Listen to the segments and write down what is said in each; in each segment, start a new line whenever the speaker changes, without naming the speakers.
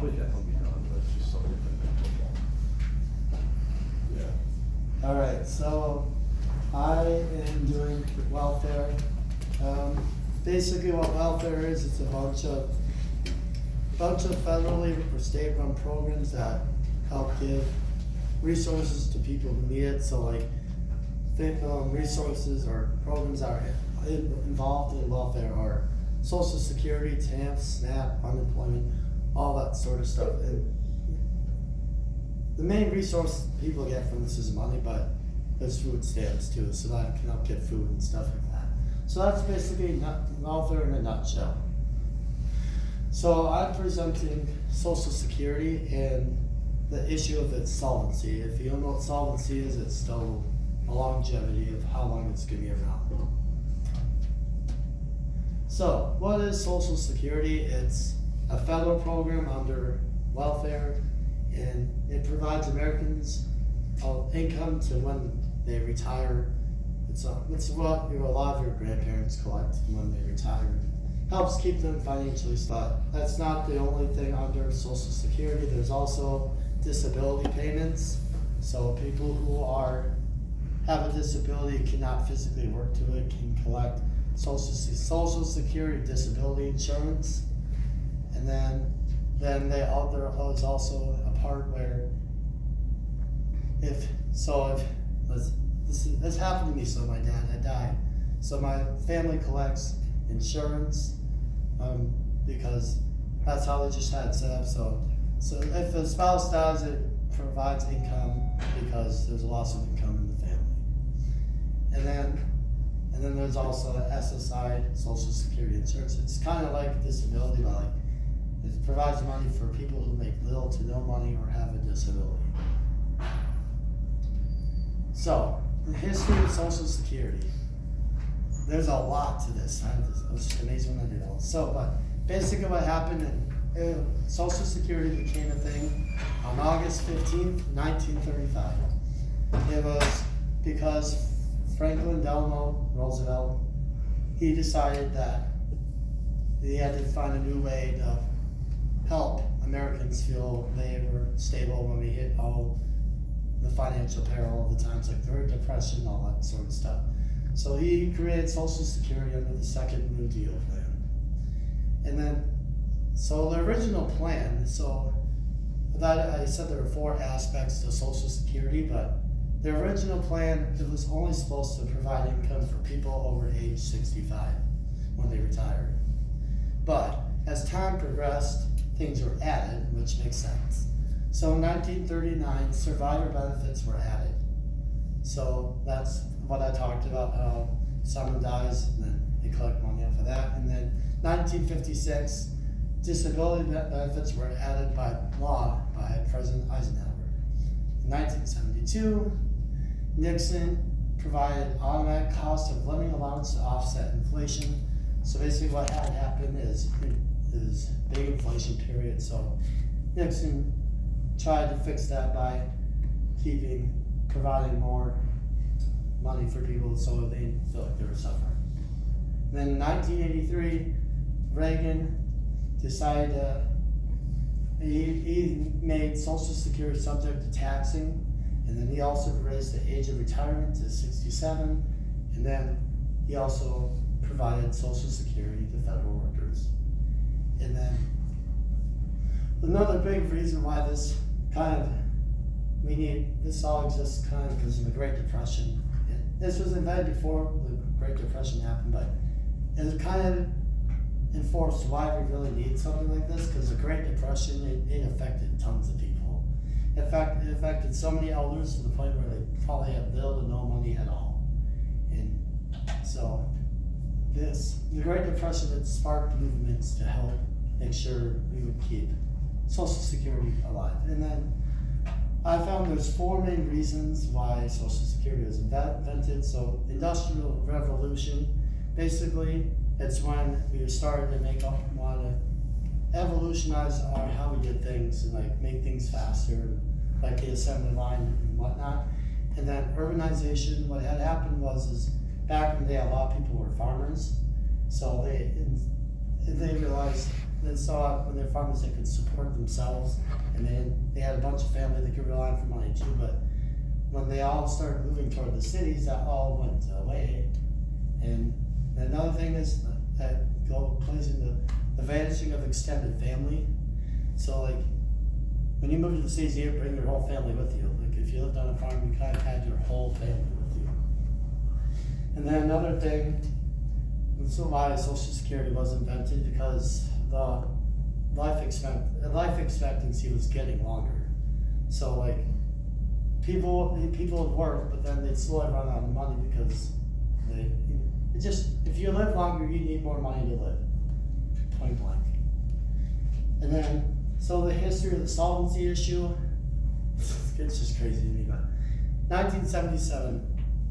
probably definitely be done, but it's just something to think about. Yeah.
All right, so I am doing welfare. Basically what welfare is, it's a bunch of federally or state-run programs that help give resources to people who need it. So like resources or programs that are involved in welfare are Social Security, TANF, SNAP, unemployment, all that sort of stuff. And the main resource people get from this is money, but there's food stamps too, so that can help get food and stuff like that. So that's basically welfare in a nutshell. So I'm presenting Social Security and the issue of its solvency. If you don't know what solvency is, it's still a longevity of how long it's going to be around. So, what is Social Security? It's a federal program under welfare, and it provides Americans income to when they retire. It's what a lot of your grandparents collect when they retire. Helps keep them financially stable. That's not the only thing under Social Security. There's also disability payments. So people who have a disability, cannot physically work to it, can collect Social Security disability insurance. And then there is also a part where this happened to me. So my dad had died. So my family collects insurance because that's how they just had it set up. So if the spouse dies, it provides income because there's a loss of income in the family. And then there's also SSI, Social Security Insurance. It's kind of like disability, but like it provides money for people who make little to no money or have a disability. So, the history of Social Security. There's a lot to this. I was just amazed when I did all. So, but basically what happened, Social Security became a thing on August 15th, 1935. It was because Franklin Delano Roosevelt, he decided that he had to find a new way to help Americans feel they were stable when we hit all the financial peril of the times, like the Great Depression, all that sort of stuff. So he created Social Security under the Second New Deal plan. And then, so the original plan, so that I said there were 4 aspects to Social Security, but the original plan, it was only supposed to provide income for people over age 65 when they retired. But as time progressed, things were added, which makes sense. So in 1939, survivor benefits were added. So that's what I talked about, how someone dies and then they collect money off of that. And then 1956, disability benefits were added by law by President Eisenhower. In 1972, Nixon provided automatic cost of living allowance to offset inflation. So basically what had happened is big inflation period. So Nixon tried to fix that by providing more money for people so they didn't feel like they were suffering. And then in 1983, Reagan decided he made Social Security subject to taxing, and then he also raised the age of retirement to 67, and then he also provided Social Security to federal workers. And then another big reason why this all exists kind of because of the Great Depression. This was invented before the Great Depression happened, but it was kind of enforced why we really need something like this, because the Great Depression, it affected tons of people. In fact, it affected so many elders to the point where they probably had little to no money at all. And so the Great Depression had sparked movements to help make sure we would keep Social Security alive. And then I found there's 4 main reasons why Social Security was invented. So Industrial Revolution, basically, it's when we started to want to evolutionize how we did things and like make things faster, like the assembly line and whatnot. And then urbanization, what had happened is back in the day, a lot of people were farmers. So they realized they saw when they're farmers they could support themselves, and then they had a bunch of family they could rely on for money too. But when they all started moving toward the cities, that all went away. And another thing is that plays into the vanishing of extended family. So like when you move to the cities, you bring your whole family with you. Like if you lived on a farm, you kind of had your whole family with you. And then another thing, so why Social Security was invented, because the life expectancy was getting longer. So like people would work, but then they'd slowly run out of money because if you live longer, you need more money to live. Point blank. And then so the history of the solvency issue, it's just crazy to me. But 1977.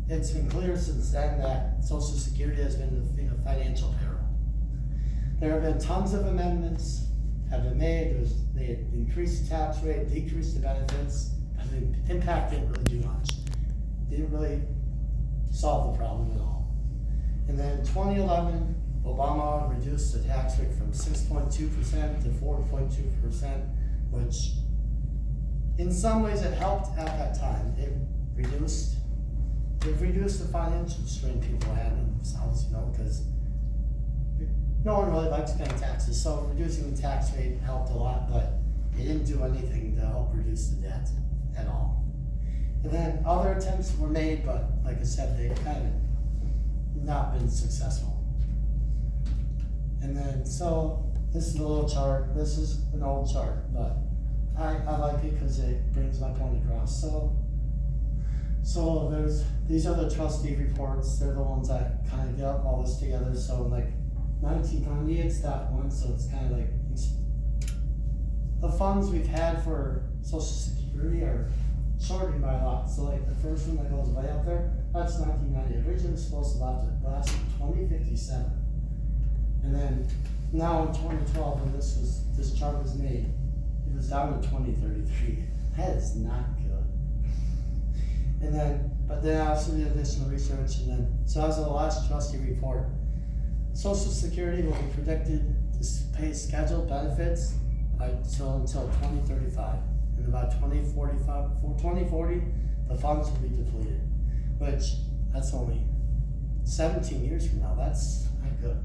It's been clear since then that Social Security has been in a financial peril. There have been tons of amendments have been made. They increased the tax rate, decreased the benefits, but the impact didn't really do much. Didn't really solve the problem at all. And then in 2011, Obama reduced the tax rate from 6.2% to 4.2%, which in some ways it helped at that time. It reduced the financial strain people had on themselves, because no one really likes paying taxes. So reducing the tax rate helped a lot, but it didn't do anything to help reduce the debt at all. And then other attempts were made, but like I said, they've kind of not been successful. And then, so this is a little chart. This is an old chart, but I like it because it brings my point across. So these are the trustee reports. They're the ones that kind of get all this together. So like 1990, it's that one. So it's kind of like the funds we've had for Social Security are shortened by a lot. So like the first one that goes way up there, that's 1990. Originally it was supposed to last to 2057. And then now in 2012, when this chart was made, it was down to 2033. That is not good. And then, but then I also did additional research, and then, so as of the last trustee report, Social Security will be predicted to pay scheduled benefits until 2035. And about 2040, the funds will be depleted, which that's only 17 years from now. That's not good.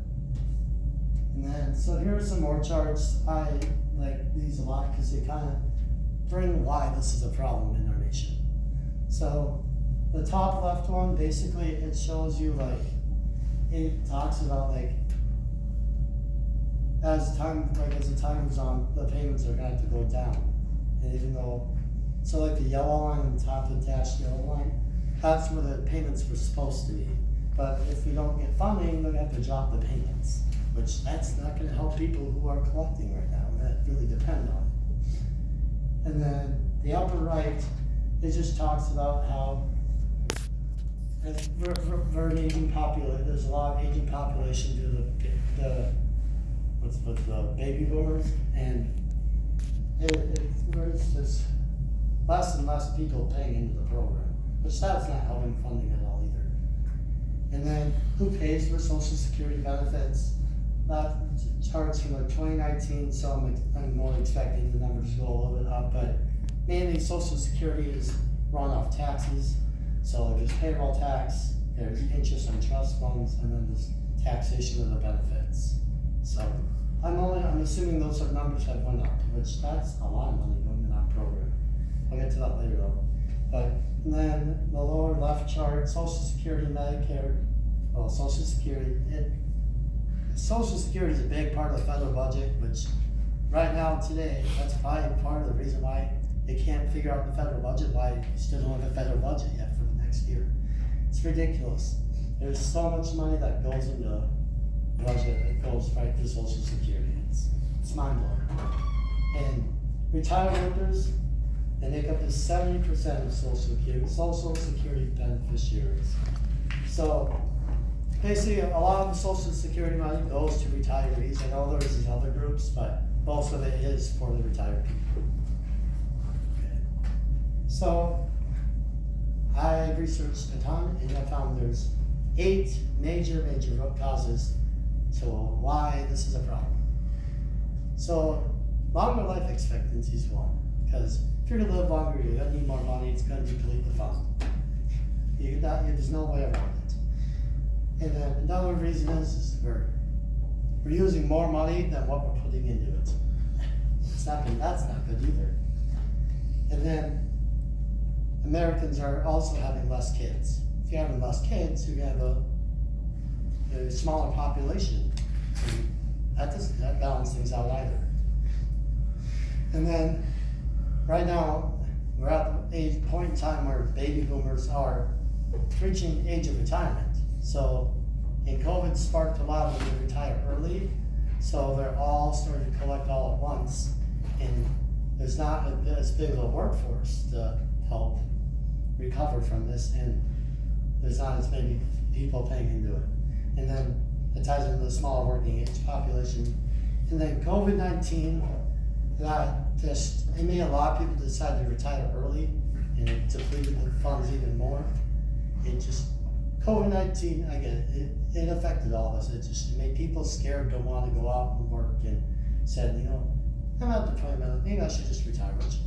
And then, so here are some more charts. I like these a lot because they kind of bring why this is a problem in our nation. So the top left one, basically it shows you it talks about as the time goes on, the payments are going to go down. And even though, so the yellow line on top, the dashed yellow line, that's where the payments were supposed to be. But if we don't get funding, they're going to have to drop the payments, which that's not going to help people who are collecting right now, and that really depend on it. And then the upper right, it just talks about how we're an aging population. There's a lot of aging population due to the baby boomers, and there's just less and less people paying into the program, which that's not helping funding at all either. And then who pays for Social Security benefits? That charts from 2019, so I'm more expecting the numbers to go a little bit up, but mainly Social Security is run off taxes. So there's payroll tax, there's interest on trust funds, and then there's taxation of the benefits. So I'm assuming those numbers have went up, which that's a lot of money going in that program. I'll get to that later though. But then the lower left chart, Social Security, Medicare, well, Social Security is a big part of the federal budget, which right now today, that's probably part of the reason why they can't figure out the federal budget, why you still don't have a federal budget yet for the next year. It's ridiculous. There's so much money that goes into the budget that goes right to Social Security. It's mind-blowing. And retired workers, they make up to 70% of Social Security beneficiaries. So basically, a lot of the Social Security money goes to retirees. I know there's these other groups, but most of it is for the retired people. Okay. So I researched a ton, and I found there's 8 major root causes to why this is a problem. So longer life expectancy is one, because if you're gonna live longer, you're gonna need more money, it's gonna deplete the fund. There's no way around it. And then another reason is we're using more money than what we're putting into it. That's not good either. And then Americans are also having less kids. If you're having less kids, you're gonna have a smaller population. And that doesn't balance things out either. And then right now, we're at a point in time where baby boomers are reaching age of retirement. So, and COVID sparked a lot of them to retire early, so they're all starting to collect all at once, and there's not as big of a workforce to help recover from this, and there's not as many people paying into it. And then it ties into the smaller working age population. And then COVID-19, it made a lot of people decide to retire early, and it depleted the funds even more. COVID-19, I get it, it affected all of us. It made people scared to want to go out and work, and said, I'm at the point where maybe I should just retire, which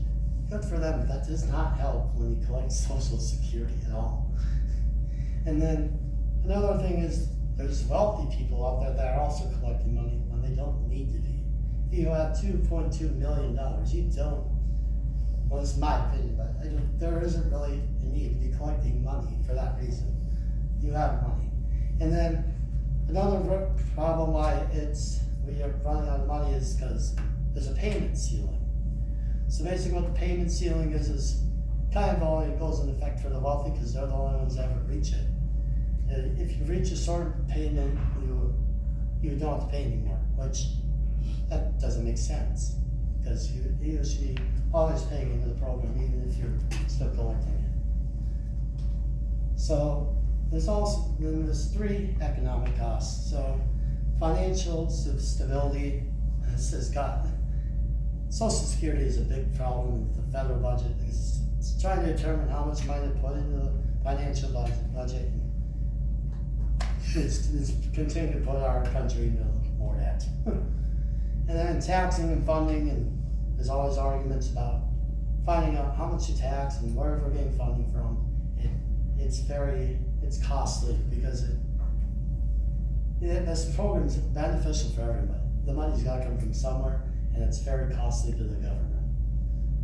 good for them, but that does not help when you collect Social Security at all. And then another thing is there's wealthy people out there that are also collecting money when they don't need to be. If you have $2.2 million, you don't, well, it's my opinion, but there isn't really a need to be collecting money for that reason. You have money. And then another problem why we are running out of money is because there's a payment ceiling. So basically what the payment ceiling is kind of only goes into effect for the wealthy because they're the only ones that ever reach it. And if you reach a certain payment, you don't have to pay anymore, which that doesn't make sense because you should be always paying into the program even if you're still collecting it. So there's three economic costs. So financial stability, this has got, Social Security is a big problem with the federal budget. It's trying to determine how much money to put into the financial budget. It's continuing to put our country into more debt. And then taxing and funding, and there's always arguments about finding out how much you tax and where we're getting funding from. It's costly because this program is beneficial for everybody. The money's got to come from somewhere, and it's very costly to the government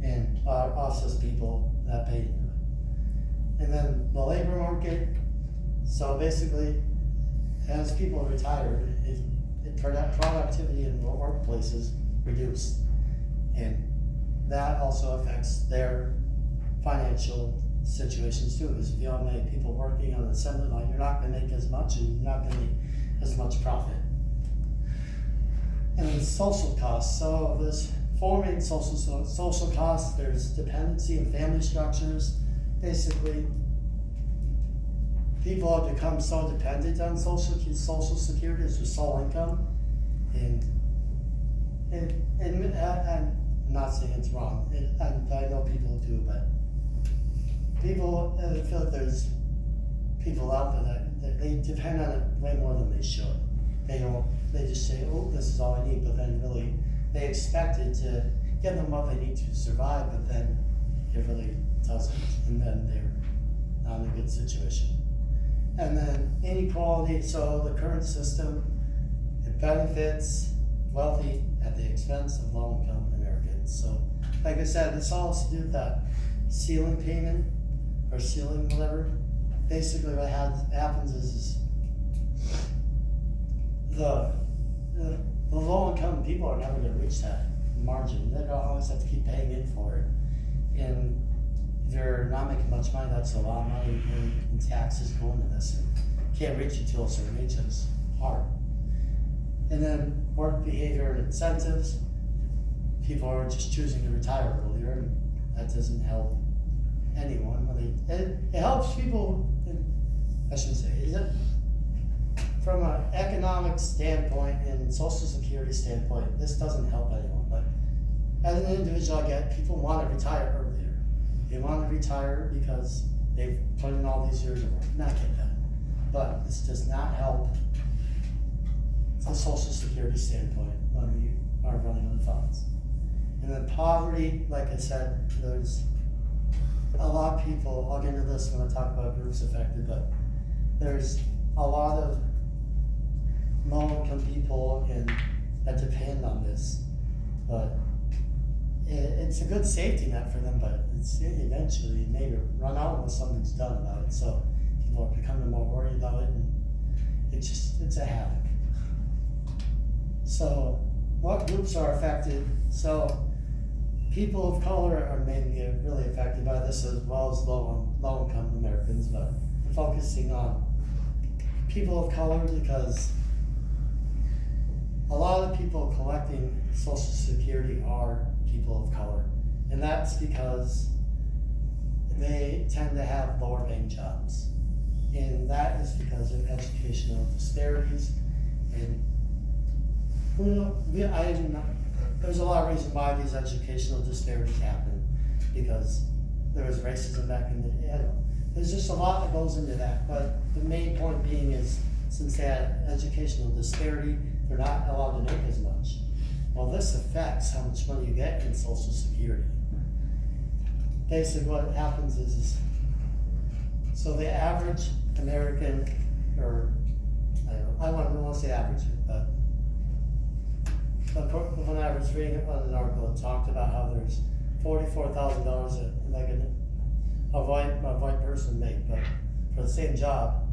and us as people that pay into it. And then the labor market. So basically, as people are retired, productivity in workplaces reduced, and that also affects their financial situations too. Because if you have many people working on the assembly line, you're not going to make as much, and you're not going to make as much profit. And then social costs. So there's four main social costs. There's dependency and family structures. Basically, people have become so dependent on Social Security as their sole income, and I'm not saying it's wrong. I know people do, but people I feel like there's people out there that they depend on it way more than they should. They just say, oh, this is all I need, but then really they expect it to give them what they need to survive, but then it really doesn't, and then they're not in a good situation. And then inequality, so the current system, it benefits wealthy at the expense of low-income Americans. So, like I said, this all has to do with that ceiling payment, or ceiling whatever. Basically what happens is the low-income people are never going to reach that margin. They're going to always have to keep paying in for it. And if you're not making much money, that's a lot of money in taxes going to this. And can't reach it till a certain age, it's hard. And then work behavior and incentives. People are just choosing to retire earlier, and that doesn't help anyone. It helps people, I shouldn't say, from an economic standpoint and Social Security standpoint, this doesn't help anyone. But as an individual, people want to retire earlier. They want to retire because they've put in all these years of work. And I get that. But this does not help from a Social Security standpoint when we are running out of funds. And then poverty, like I said, there's a lot of people, I'll get into this when I talk about groups affected, but there's a lot of low-income people that depend on this. But it's a good safety net for them, but it's eventually it may run out unless something's done about it. So people are becoming more worried about it, and it's a havoc. So what groups are affected? So people of color are mainly really affected by this, as well as low-income Americans, but I'm focusing on people of color because a lot of people collecting Social Security are people of color, and that's because they tend to have lower paying jobs, and that is because of educational disparities. And there's a lot of reasons why these educational disparities happen, because there was racism back in the day. There's just a lot that goes into that, but the main point being is, since they had educational disparity, they're not allowed to make as much. Well, this affects how much money you get in Social Security. Basically what happens is so the average American, or I don't want to say average, but when I was reading an article, it talked about how there's $44,000 like a white person make, but for the same job,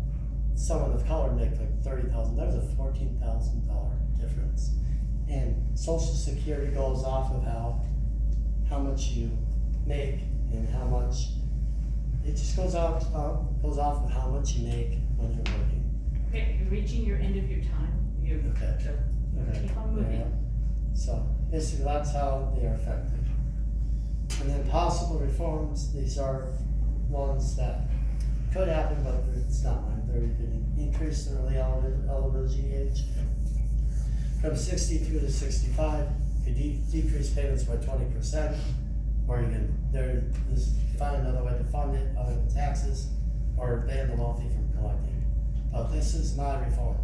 someone of color make like $30,000. There's a $14,000 difference. And Social Security goes off of how much you make and how much, it just goes off of how much you make when you're working.
Okay, you're reaching your end of your time.
Okay.
Keep on moving.
Yeah. So basically that's how they are affected. And then possible reforms, these are ones that could happen, but it's not mine. They're going to increase the early eligibility age from 62 to 65. You decrease payments by 20%, or you can just find another way to fund it other than taxes, or ban the wealthy from collecting. But this is not a reform.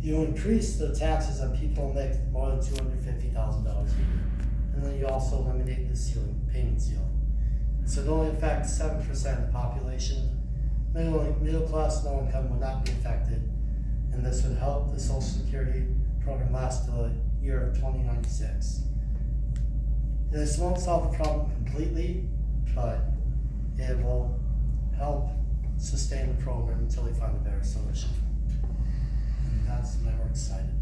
You increase the taxes on people who make more than $250,000 a year, and then you also eliminate the payment ceiling. So it only affects 7% of the population. Middle class, no income would not be affected, and this would help the Social Security program last till the year of 2096. This won't solve the problem completely, but it will help sustain the program until we find a better solution. And that's my work cited.